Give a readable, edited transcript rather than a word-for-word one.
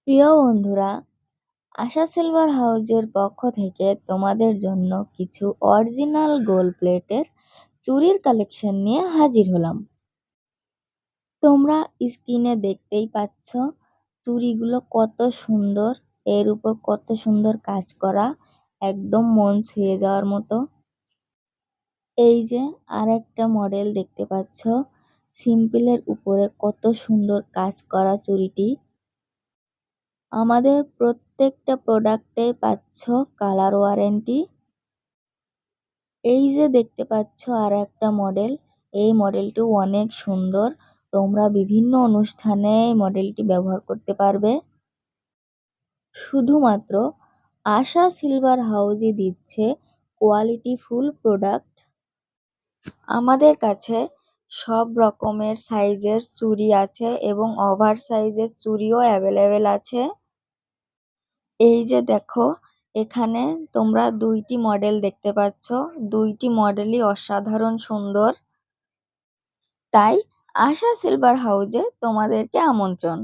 প্রিয় বন্ধুরা, আশা সিলভার হাউজের পক্ষ থেকে তোমাদের জন্য কিছু অরিজিনাল গোল্ড প্লেটের চুড়ির কালেকশন নিয়ে হাজির হলাম। তোমরা স্ক্রিনে দেখতেই পাচ্ছ চুড়িগুলো কত সুন্দর, এর উপর কত সুন্দর কাজ করা, একদম মন ছুঁয়ে যাওয়ার মতো। এই যে আরেকটা মডেল দেখতে পাচ্ছ, সিম্পলের উপরে কত সুন্দর কাজ করা চুড়িটি। আমাদের প্রত্যেকটা প্রোডাক্টে পাচ্ছ কালার ওয়ারেন্টি। এই যে দেখতে পাচ্ছ আর একটা মডেল, এই মডেলটি অনেক সুন্দর। তোমরা বিভিন্ন অনুষ্ঠানে এই মডেলটি ব্যবহার করতে পারবে। শুধুমাত্র আশা সিলভার হাউজই দিচ্ছে কোয়ালিটি ফুল প্রোডাক্ট। আমাদের কাছে সব রকমের সাইজের চুড়ি আছে এবং ওভার সাইজের চুড়িও অ্যাভেলেবেল আছে। এই যে দেখো, এখানে তোমরা দুইটি মডেল দেখতে পাচ্ছ, দুইটি মডেলই অসাধারণ সুন্দর। তাই আশা সিলভার হাউজে তোমাদেরকে আমন্ত্রণ।